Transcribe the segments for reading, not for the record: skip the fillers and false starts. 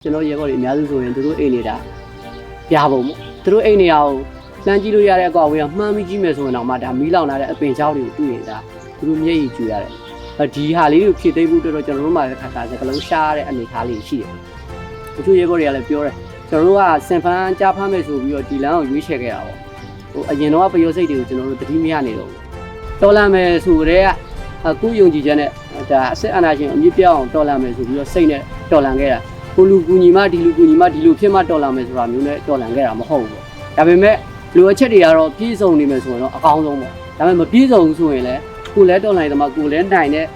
ကျွန်တော်ရေဘော်တွေအများစုဆိုရင်သူတို့အိမ်နေတာပြာပုံပေါ့သူတို့အိမ်နေအောင်လှမ်းကြည့်လို့ရတဲ့အကွာဝေးကမှန်းပြီးကြည့်မယ်ဆိုရင်တော့မှဒါမီးလောင်လာတဲ့အပင်ချောင်းတွေကိုတွေ့နေတာသူတို့မျက်ရည်ကျူရတယ်ဒီဟာလေးကိုဖြည့်သိမ်းဖို့တော်တော်ကျွန်တော်တို့မှခါခါစကလုံးရှားတဲ့အနေအထားလေးရှိတယ်တချို့ရေဘော်တွေကလည်းပြောတယ်ကျွန်တော်တို့ကစင်ဖန်ကြားဖမ်းမယ်ဆိုပြီးတော့ဒီလမ်းကိုရွေးချယ်ခဲ့တာပေါ့အရင်တော့ပယောစိတ်တွေကိုကျွန်တော်တို့တတိမရနေတော့တော်လာမယ်ဆိုတဲ့အခုယုံကြည်ချက်နဲ့ဒါအစစ်အာဏာရှင်အမြင့်ပြောင်းအောင်တော်လာမယ်ဆိုပြီးတော့စိတ်နဲ့တော်လန်ခဲ့တာကိုလူကူညီမဒီလူကူညီမဒီလူဖြစ်မှတော်လာမယ်ဆိုတာမျိုးနဲ့တော်လန်ခဲ့တာမဟုတ်ဘူးပေါ့ဒါပေမဲ့လူအချက်တွေကတော့ပြည့်စုံနေမယ်ဆိုရင်တော့အကောင်းဆုံးပေါ့ဒါပေမဲ့မပြည့်စုံဘူးဆိုရင်လည်းကိုလည်းတော်နိုင်တယ်မှာကိုလည်းနိုင်တဲ့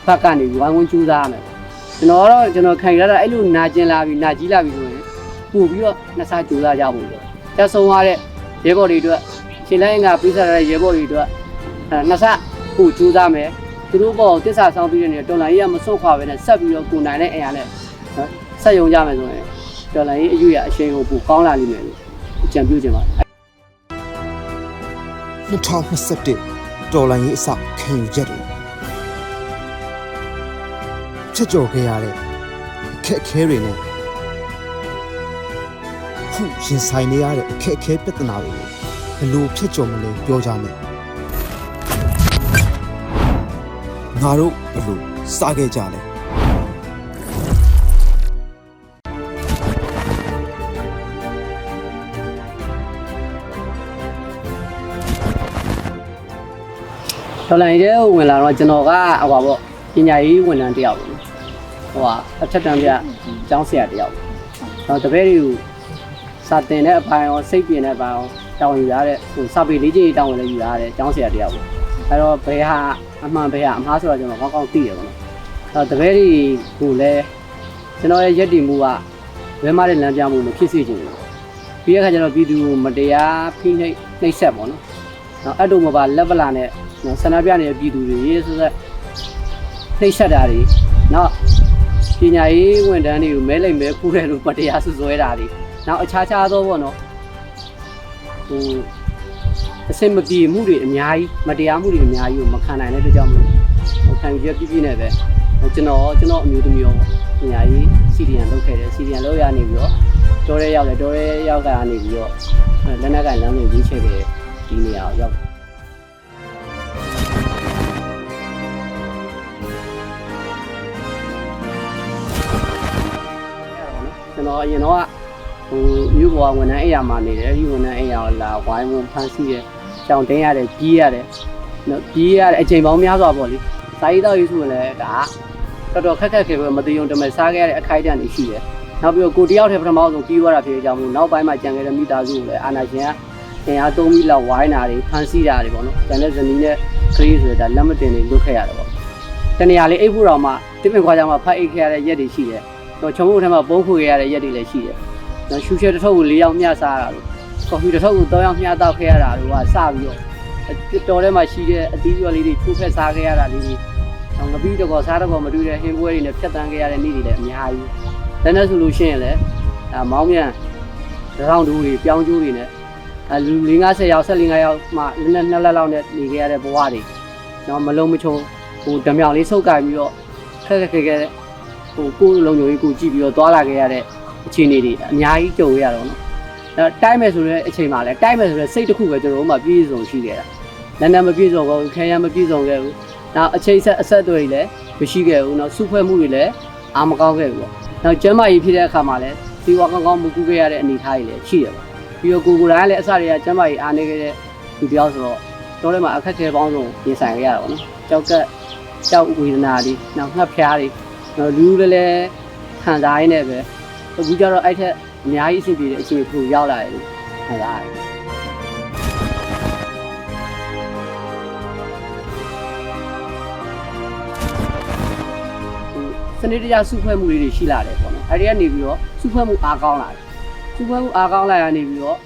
ဘက်ကနေဝိုင်းဝန်းကြိုးစားရမယ်ကျွန်တော်ခံရတာအဲ့လိုနာကျင်လာပြီနာကြီးလာပြီဆိုရင်ပို့ပြီးတော့နှစ်ဆကြိုးစားကြဖို့ပေါ့တက်ဆုံးရတဲ့ရဲဘော်တွေအတွက်ရှင်လိုင်းကပြသရတဲ့ရဲဘော်တွေအတွက်နှစ်ဆပို့ကြိုးစားမယ်သူတို့ပေါ်တစ္ဆာဆောင်ပြီးတဲ့နေတော်လိုင်းကြီးကမစွန့်ခွာပဲနဲ့ဆက်ပြီးတော့ကိုနိုင်တဲ့အရာနဲ့ဆက်ယုံကြမယ်ဆိုရင်တော်လိုင်းကြီးအယူရအချိန်ကိုပို့ကောင်းလာလိမ့်မယ်လို့ကြံပြချင်ပါတယ်2021တော်လိုင်းကြီးအစခံယူချက်တွေချက်ကြော်ခဲ့ရတဲ့အခက်အခဲတွေနဲ့ခုရင်ဆိုင်နေရတဲ့အခက်အခဲပြဿနာတွေကိုဘယ်လိုဖြစ်ကြော်မလဲပြောကြမယ်ငါတို့ဘယ်လိုစခဲ့ကြလဲတော်လိုင်းတဲ့ဝင်လာတော့ကျွန်တော်ကဟိုပါပေါ့ပညာရေးဝန်ထမ်းတယောက်ပေါ့ဟိုကအထက်တန်းပြကျောင်းဆရာတယောက်တော့တပည့်တွေကိုစာတင်တဲ့အပိုင်းရောစိတ်ပြင်တဲ့အပိုင်းရောတောင်းယူရတဲ့ဟိုစာပေလေးကြီးတောင်းဝင်လည်းယူရတဲ့ကျောင်းဆရာတယောက်ပေါ့အဲတော့ဘယ်ဟာအမှန်ဘယ်ဟာအမှားဆိုတော့ကျွန်တော်ကောင်းကောင်းသိတယ်ပေါ့နော်အဲတော့တပည့်တွေကိုလည်းကျွန်တော်ရဲ့ယက်တီမှုကဘယ်မှလည်းလမ်းပြမှုမဖြစ်စေချင်ဘူးပြီးတဲ့အခါကျတော့ပြည်သူကိုမတရားဖိနှိပ်ဆက်ပေါ့နော်အဲ့တို့မပါလက်ပလာနဲ့ဆန္ဒပြနေတဲ့ပြည်သူတွေရေးဆိုတဲ့နှိပ်ဆက်တာတွေနောက်ပညာရေးဝန်ထမ်းတွေကိုမဲလိမ်မဲဖူးတယ်လို့မတရားဆွဆွဲတာတွေနောက်အခြားသောပေါ့နော်ဟိုအစင်မပြေမှုတွေအများကြီးမတရားမှုတွေအများကြီးကိုမခံနိုင်တဲ့အတွက်ကြောင့်မလို့ခံရပြပြနဲ့ပဲကျွန်တော်အမျိုးသမီးရောပညာရေးစီဒီယန်လုပ်ခဲ့တယ်စီဒီယန်လုပ်ရနေပြီးတော့တော်ရဲရောက်ကနေပြီးတော့လက်နက်ကင်လမ်းကိုရွေးချယ်ခဲ့ဒီနေရာကိုရောက်ကျွန်တော်အရင်တော့ဟိုမြို့ပေါ်ဝန်ထမ်းအိမ်ယာမှာနေတယ်ဒီဝန်ထမ်းအိမ်ယာကိုလာဝိုင်းဝန်းဖမ်းဆီးတယ်ကြောင်တင်းရတယ်ပြေးရတယ်နော်ပြေးရတဲ့အချိန်ပေါင်းများစွာပေါ့လေစာရေးတော့ရေးဆိုရင်လည်းဒါတော်တော်ခက်ခဲပဲမသိုံတမဲစားခဲ့ရတဲ့အခိုက်အတန့်တွေရှိတယ်နောက်ပြီးတော့ကိုတယောက်တည်းပထမဆုံးပြီးသွားတာဖြစ်ကြမှုနောက်ပိုင်းမှာကြံခဲ့တဲ့မိသားစုကိုလည်းအာဏာရှင်ကတင်အား3မိလောက်ဝိုင်းတာတွေဖမ်းဆီးတာတွေပေါ့နော်ကျန်တဲ့ဇနီးနဲ့ကလေးဆိုတော့လက်မတင်တွေလွတ်ခဲ့ရတယ်ပေါ့တနေရာလေးအိပ်ဖို့တော့မှတစ်ပင်ခွာကြမှာဖတ်အိတ်ခဲ့ရတဲ့ရက်တွေရှိတယ်တော့ချုံဖို့ထဲမှာပုံးခွေရတဲ့ရက်တွေလည်းရှိတယ်။ရှူရှဲတစ်ထုပ်ကို4ယောက်မျှစားတာလို့ကော်ဖီတစ်ထုပ်ကို3ယောက်မျှတောက်ခဲ့ရတာလို့ကစပြီးတော့တော်ထဲမှာရှိတဲ့အသီးရွက်လေးတွေချိုးဖက်စားခဲ့ရတာလေးတွေငပီးတကောစားတကောမတူတဲ့ဟင်းပွဲတွေနဲ့ဖြတ်တန်းခဲ့ရတဲ့နေ့တွေလည်းအများကြီး။ဒါနဲ့ဆိုလို့ရှိရင်လည်းမောင်းမြန်တောင်တူတွေပြောင်းကျိုးတွေနဲ့လူ50ယောက်15ယောက်မှလက်နဲ့2လက်လောက်နဲ့နေခဲ့ရတဲ့ဘဝတွေတော့မလုံးမချုံဟိုဓမြောင်လေးဆုပ်ကိုင်ပြီးတော့ခက်ခဲဟိုကိုယ်လုံးမျိုးကြီးကိုကြည့်ပြီးတော့သွားလာခဲ့ရတဲ့အခြေအနေတွေအများကြီးကြုံရတော့နော်အဲတိုက်မယ်ဆိုတဲ့အချိန်မှာလည်းတိုက်မယ်ဆိုတဲ့စိတ်တစ်ခုပဲကျွန်တော်တို့မှပြည့်စုံရှိခဲ့တာနည်းမပြည့်စုံဘူးခဲရမပြည့်စုံခဲ့ဘူးနောက်အချိန်ဆက်အဆက်အသွယ်တွေလည်းမရှိခဲ့ဘူးနောက်စုဖွဲ့မှုတွေလည်းအာမကောင်းခဲ့ဘူးပေါ့နောက်ကျမ်းမာရေးဖြစ်တဲ့အခါမှာလည်းဒီဝါကောင်းကောင်းမကူခဲ့ရတဲ့အနေအထားတွေလည်းရှိတယ်ပေါ့ပြီးတော့ကိုယ်တိုင်လည်းအစတွေကကျမ်းမာရေးအားနေခဲ့တဲ့လူတယောက်ဆိုတော့တော်ထဲမှာအခက်အခဲပေါင်းစုံရင်ဆိုင်ခဲ့ရတာပေါ့နော်ကြောက်ဝေဒနာတွေနောက်ငှက်ဖျားတွေလူလည်းခံစားရင်းနဲ့ပဲအခုကျတော့အဲ့ထက်အများကြီးအဆင်ပြေတဲ့အခြေအနေကိုရောက်လာတယ်လို့ခံစားရတယ်စနစ်တကျစုဖွဲ့မှုတွေရှိလာတယ်ပေါ့နော်အဲ့ဒီကနေပြီးတော့စုဖွဲ့မှုအားကောင်းလာတယ်စုဖွဲ့မှုအားကောင်းလာရနေပြီးတော့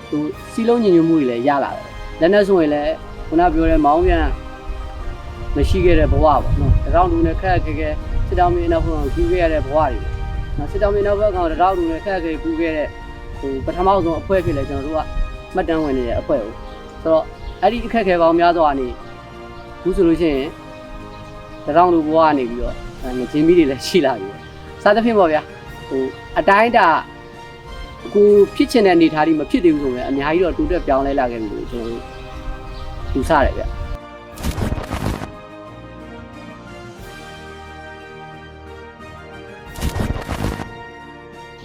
ဟိုစီလုံးညီညွတ်မှုတွေလည်းရလာတယ်လက်နဲ့ဆိုရင်လည်းခုနပြောတဲ့မောင်းပြန်မရှိခဲ့တဲ့ဘဝပေါ့နော်တရောင်းလူနဲ့ခက်ခဲစစ်တောင်းမင်းနောက်ဘက်ကိုကူးခဲ့ရတဲ့ဘဝတွေနော်စစ်တောင်းမင်းနောက်ဘက်ကောင်တရောင်းလူနဲ့ခက်ခဲကူးခဲ့တဲ့ဟိုပထမဆုံးအဖွဲ့ဖြစ်လဲကျွန်တော်တို့ကမှတ်တမ်းဝင်နေတဲ့အဖွဲ့ကိုဆိုတော့အဲ့ဒီအခက်ခဲပေါင်းများစွာနေဘူးဆိုလို့ရှိရင်တရောင်းလူဘဝကနေပြီးတော့ငင်းမီတွေလည်းရှိလာပြီစသဖြင့်ပေါ့ဗျာ အတိုင်းတာကိုဖြစ်ချင်တဲ့အနေထားတွေမဖြစ်သေးဘူးဆိုရင်အများကြီးတော့တိုးတက်ပြောင်းလဲလာခဲ့ပြီလို့ကျွန်တော်တို့ယူဆတယ်ဗ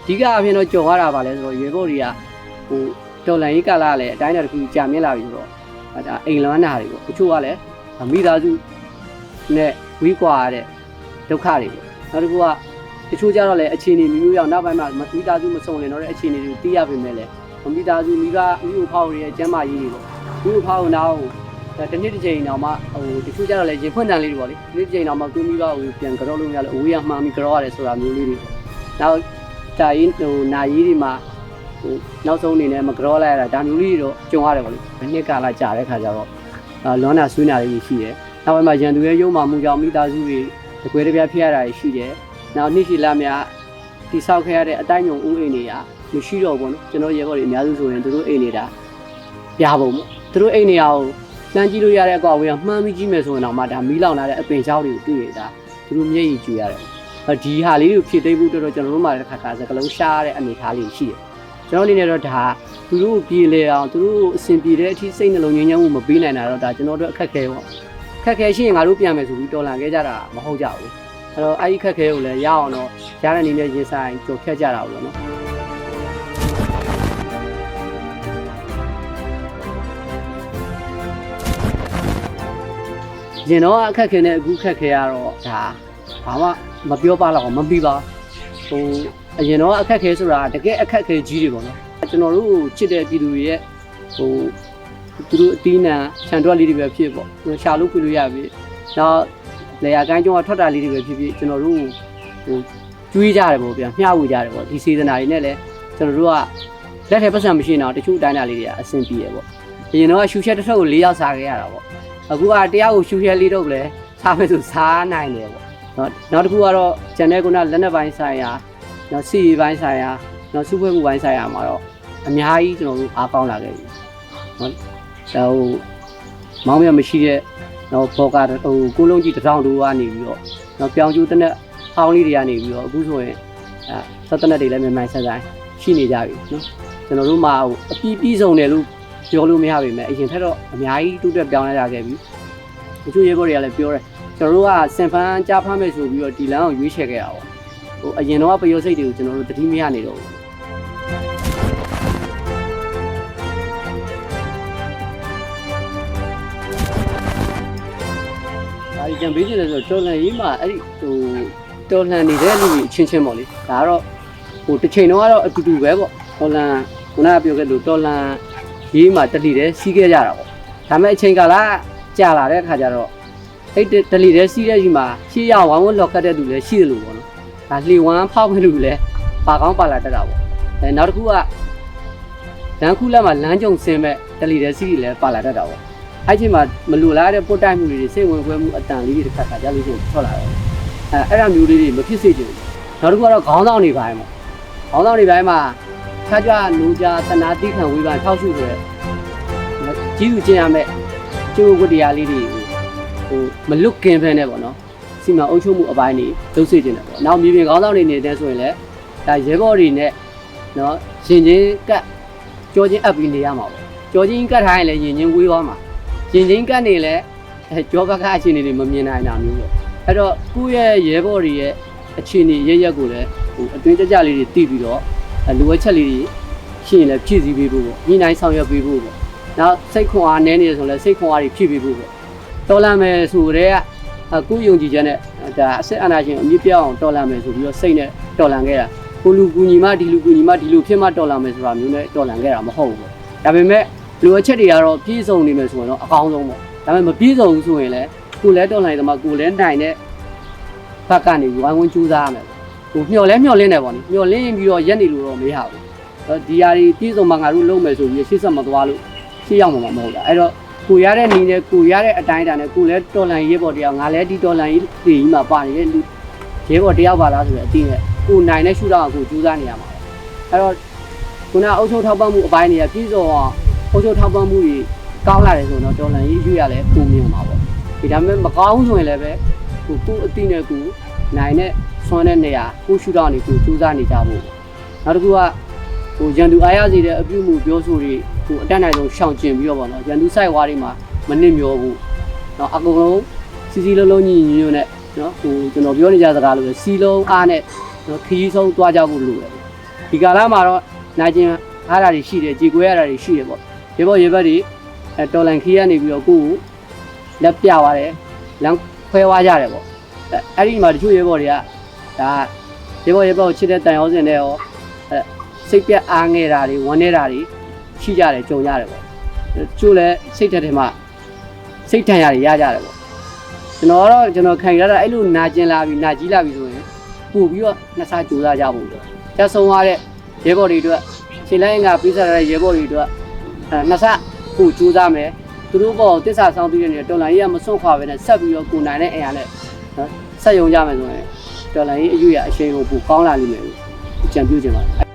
ျဒီကအဖြစ်တော့ကြော်ရတာပါလဲဆိုတော့ရေဘော်တွေကတော်လန်ရေးကာလလည်းအတိုင်းတာတစ်ခုကြာမြင့်လာပြီဆိုတော့ဒါအိမ်လွမ်းတာတွေပေါ့တချို့ကလည်းမိသားစုနဲ့ဝီးကွာရတဲ့ဒုက္ခတွေပေါ့နောက်တစ်ခုကတချို့ကြတော့လည်းအခြေအနေမျိုးရောက်နောက်ပိုင်းမှာမိသားစုမစုံလင်တော့တဲ့အခြေအနေတွေသိရပေမဲ့လည်းမိသားစုမိဘဖောက်ရဲ့ကျမ်းမာရေးတွေပေါ့မိဖောက်နောက်တစ်နှစ်တစ်ချိန်နောက်မှတချို့ကြတော့လည်းရင်ဖွင့်တန်လေးတွေပေါ့လေဒီတစ်ချိန်နောက်မှကိုမိဘပြန်ကြောလို့မရလို့အဝေးကမှားပြီးကြောရတယ်ဆိုတာမျိုးလေးတွေနောက်တာရင်နာရေးတွေမှာနောက်ဆုံးအနေနဲ့မကြောလိုက်ရတာဒါမျိုးလေးတော့ကြုံရတယ်ပေါ့လေနှစ်ကာလကြာတဲ့ခါကျတော့လွမ်းနာဆွေးနာလေးရှိတယ်နောက်ပိုင်းမှာရန်သူရဲ့ရုံမှမှုကြောင့်မိသားစုတွေတကွဲတပြားဖြစ်ရတာရှိတယ်နောက်နှစ်ရှည်လများတိဆောက်ခဲ့ရတဲ့အတိုင်းညုံဦးအိမ်တွေကမရှိတော့ဘူးနော်ကျွန်တော်ရေဘော်တွေအများစုဆိုရင်သူတို့အိမ်နေတာပြားပုံပေါ့သူတို့အိမ်နေရာကိုလှမ်းကြည့်လို့ရတဲ့အကွာဝေးကမှန်းပြီးကြည့်မယ်ဆိုရင်တော့မှဒါမီးလောင်လာတဲ့အပင်ချောင်းတွေကိုတွေ့ရတာသူတို့မျက်ရည်ကျူရတယ်ဒီဟာလေးကိုဖြည့်သိမ်းဖို့တော်တော်ကျွန်တော်တို့မှလည်းတစ်ခါစကလုံးရှားတဲ့အနေအထားလေးရှိတယ်ကျွန်တော်အနေနဲ့တော့ဒါသူတို့ပြေလေအောင်သူတို့အဆင်ပြေတဲ့အထိစိတ်နှလုံးငြိမ်းချမ်းမှုမပေးနိုင်တာတော့ဒါကျွန်တော်တို့အခက်ခဲပေါ့ခက်ခဲရှိရင်ငါတို့ပြန်မယ်ဆိုပြီးတော်လန်ခဲ့ကြတာမဟုတ်ကြဘူးအဲ့တော့အဲ့ဒီခက်ခဲကိုလည်းရအောင်တော့ရတဲ့အနေနဲ့ရင်ဆိုင်ကြိုဖြတ်ကြတာပေါ့နော်ရင်တော့အခက်ခဲနဲ့အခုခက်ခဲရတော့ဒါဘာမှမပြောပါတော့မပြီးပါအရင်တော့အခက်ခဲဆိုတာတကယ်အခက်ခဲကြီးတွေပေါ့နော်ကျွန်တော်တို့ချစ်တဲ့ပြည်သူတွေရဲ့သူတို့အတီးနံခြံတွက်လေးတွေပဲဖြစ်ပေါ့ရှာလို့ပြလို့ရပြီနောက်လေယာကိုင်းကျုံကထွက်တာလေးတွေပဲဖြစ်ဖြစ်ကျွန်တော်တို့ကျွေးကြတယ်ပေါ့ဗျာမျှဝေကြတယ်ပေါ့ဒီစေတနာတွေနဲ့လည်းကျွန်တော်တို့ကလက်ထဲပတ်စံမရှိတော့တချို့အတိုင်းတာလေးတွေကအဆင်ပြေတယ်ပေါ့အရင်တော့ရှူချက်တစ်ထုပ်ကို၄ယောက်စားခဲ့ရတာပေါ့အခုကတရားကိုရှူချက်၄ထုပ်လည်းစားမယ်ဆိုစားနိုင်တယ်ပေါ့နောက်တစ်ခုကတော့ဂျန်တဲ့ကုနာလက်နက်ပိုင်းဆိုင်ရာနောက်စီပိုင်းဆိုင်ရာနောက်စုဖွဲ့မှုပိုင်းဆိုင်ရာမှာတော့အများကြီးကျွန်တော်တို့အားကောင်းလာခဲ့ပြီဟုတ်မောင်းမြမရှိတဲ့နောက်ဘောကကိုလုံးကြီး1000တိုးကနေပြီးတော့နောက်ပြောင်းကျိုးတနက်ဟောင်းလေးတွေကနေပြီးတော့အခုဆိုရင်ဆက်တနက်တွေလည်းမြန်မြန်ဆန်ဆန်ရှိနေကြပြီနော်ကျွန်တော်တို့မှာအပြီးဆုံးတယ်လို့ပြောလို့မရပါဘူးအရင်ထက်တော့အများကြီးတိုးတက်ပြောင်းလဲလာခဲ့ပြီတချို့ရေဘော်တွေကလည်းပြောတယ်ကျွန်တော်တို့ကစင်ဖန်ကြားဖမ်းမယ်ဆိုပြီးတော့ဒီလမ်းကိုရွေးချယ်ခဲ့တာပေါ့အရင်တော့ပျော်စိတ်တွေကိုကျွန်တော်တို့တတိမရနေတော့ဘူးအဲဒီကြံပေးချင်တယ်ဆိုတော့တော်လန်ရေးမှာအဲ့ဒီတော်လန်နေတဲ့လူကြီးချင်းချင်းပေါ့လေဒါကတော့တစ်ချိန်တော့ကတော့အတူတူပဲပေါ့တော်လန်ခုနကပြောခဲ့လို့တော်လန်ရေးမှာတလီတဲ့စီးခဲ့ကြတာပေါ့ဒါပေမဲ့အချိန်ကာလကြာလာတဲ့အခါကျတော့အဲ့တလီတဲ့စီးတဲ့ကြီးမှာရှေ့ရောက်ဝမ်းဝန်းလောက်ကတ်တဲ့လူလည်းရှိတယ်လို့ပေါ့နော်ဒါလှေဝမ်းဖောက်မဲ့လူလည်းပါကောင်းပါလာတတ်တာပေါ့နောက်တစ်ခုကလမ်းခုလက်မှာလမ်းကြုံဆင်းမဲ့တလီတဲ့စီးကြီးလည်းပါလာတတ်တာပေါ့အဲ့ချိန်မှာမလူလားတဲ့ပုတ်တိုက်မှုတွေစိတ်ဝင်ခွဲမှုအတန်လေးတွေတစ်ခါကြားလို့ရှိရင်ထွက်လာတယ်အဲ့ဒါမျိုးလေးတွေမဖြစ်စေချင်ဘူးနောက်တစ်ခုကတော့ခေါင်းဆောင်နေပိုင်းပေါ့ခေါင်းဆောင်နေပိုင်းမှာခြားခြားလူကြတနာတိခံဝေးပန်းထောက်ရှုဆိုရဲကြီးစုကျင်ရမယ်ကျိုးဝတ္တရားလေးတွေမလွတ်ကင်းဖဲနဲ့ပေါ့နော်စီမံအုပ်ချုပ်မှုအပိုင်းတွေလုပ်စေချင်တယ်ပေါ့နောက်မြေပြင်ခေါင်းဆောင်နေနေတဲ့ဆိုရင်လည်းဒါရဲဘော်တွေနဲ့နော်ရင်ချင်းကတ်ကြောချင်းအပ်ပြီးနေရမှာပေါ့ကြောချင်းကတ်ထားရင်လည်းရင်ချင်းဝေးသွားမှာရင်ချင်းကတ်နေလည်းကြောဘက်ကအခြေအနေတွေမမြင်နိုင်တာမျိုးပေါ့အဲ့တော့ကိုယ့်ရဲ့ရဲဘော်တွေရဲ့အခြေအနေရရက်ကိုလည်းအတွင်းကြကြလေးတွေသိပြီးတော့လိုအပ်ချက်လေးတွေရှိရင်လည်းဖြည့်ဆည်းပေးဖို့ပေါ့ညီနိုင်ဆောင်ရွက်ပေးဖို့ပေါ့နောက်စိတ်ခွန်အားနည်းနေတယ်ဆိုလည်းစိတ်ခွန်အားတွေဖြည့်ပေးဖို့ပေါ့တော်လန်မယ်ဆိုတဲ့ကိုယုံကြည်ချက်နဲ့ဒါအစစ်အာဏာရှင်အမြင့်ပြောင်းအောင်တော်လန်မယ်ဆိုပြီးတော့စိတ်နဲ့တော်လန်ခဲ့တာကိုလူကူညီမဒီလူကူညီမဒီလူဖြစ်မှတော်လန်မယ်ဆိုတာမျိုးနဲ့တော်လန်ခဲ့တာမဟုတ်ဘူးပေါ့ဒါပေမဲ့လိုအပ်ချက်တွေကတော့ပြည့်စုံနေမယ်ဆိုရင်တော့အကောင်းဆုံးပေါ့ဒါပေမဲ့မပြည့်စုံဘူးဆိုရင်လည်းကိုလည်းတော်လန်တယ်မှာကိုလည်းနိုင်တဲ့ဘက်ကနေဝိုင်းဝန်းကြိုးစားရမယ်ကိုမျှော်လင်းနေပေါ့နိမျှော်လင်းပြီးတော့ရက်နေလို့တော့မရဘူးဒီဟာတွေပြည့်စုံမှငါတို့လုပ်မယ်ဆိုပြီးရှေ့ဆက်မသွားလို့ရှေ့ရောက်မှာမဟုတ်တာအဲ့တော့ကိုရတဲ့နေနဲ့ကိုရတဲ့အတိုင်းအတာနဲ့ကိုလည်းတော်လန်ရေးပေါ်တရားငါလည်းဒီတော်လန်ရေးတွေကြီးမှာပါနေတဲ့လူရဲပေါ်တယောက်ပါလားဆိုတဲ့အတိနဲ့ကိုနိုင်တဲ့ရှုထောင့်ကိုကြိုးစားနေရမှာအဲ့တော့ခုနအုပ်ချုပ်ထောက်ပံ့မှုအပိုင်းတွေကပြည်စုံအောင်အုပ်ချုပ်ထောက်ပံ့မှုတွေကောင်းလာတယ်ဆိုတော့တော်လန်ရေးရွေ့ရလဲပုံမြင်မှာပေါ့ဒီဒါပေမဲ့မကောင်းဆိုရင်လည်းပဲကိုအတိနဲ့ကိုနိုင်တဲ့ ဆွမ်းတဲ့နေရာကိုရှုထောင့်နေကိုစူးစမ်းနေကြဖို့နောက်တစ်ခုကရန်သူအားရစေတဲ့အပြုမှုပြောဆိုတွေအတက်နိုင်ဆုံးရှောင်ကျဉ်ပြီးတော့ပေါ့နော်ရန်သူစိုက်ဝါးတွေမှာမနစ်မျောဘူးနော်အကုန်လုံးစီစီလုံးလုံးညီညီညွတ်နဲ့နော်ကျွန်တော်ပြောနေကြစကားလို့ပဲစီလုံးအားနဲ့နော်ခရီးဆုံးသွားကြဖို့လိုတယ်ဒီကာလမှာတော့နိုင်ကျင်အားရတွေရှိတယ်ကြေကွဲရတာတွေရှိတယ်ပေါ့ရေဘော့ရေဘက်တွေတော်လန်ခီးကနေပြီးတော့ကိုယ်လက်ပြသွားတယ်လမ်းခွဲသွားကြတယ်ပေါ့အဲ့ဒီမှာတချို့ရေဘော့တွေကဒါရေဘော့ကိုချစ်တဲ့တန်ရောစင်တွေရောစိတ်ပြက်အားငယ်တာတွေဝမ်းနေတာတွေရှိကြတယ်ကြုံရတယ်ပေါ့ကျို့လည်းစိတ်ထက်ထဲမှာစိတ်ထန်ရတွေရကြတယ်ပေါ့ကျွန်တော်ခံရတာအဲ့လိုနာကျင်လာပြီနာကြီးလာပြီဆိုရင်ပို့ပြီးတော့နှစ်ဆကြိုးစားကြဖို့ပေါ့ကျဆုံးသွားတဲ့ရဲဘော်တွေအတွက်ခြေလိုင်းကပေးစားရတဲ့ရဲဘော်တွေအတွက်နှစ်ဆပို့ကြိုးစားမယ်သူတို့ဘောတစ္ဆာဆောင်ပြီးတဲ့တော်လိုင်းကြီးကမစွန့်ခွာပဲနဲ့ဆက်ပြီးတော့ကိုနိုင်တဲ့အရာနဲ့ဆက်ယုံကြမယ်ဆိုရင်တော်လိုင်းကြီးအရွေးရအရှိန်ကိုပိုကောင်းလာလိမ့်မယ်လို့ကြံပြူချင်ပါတယ်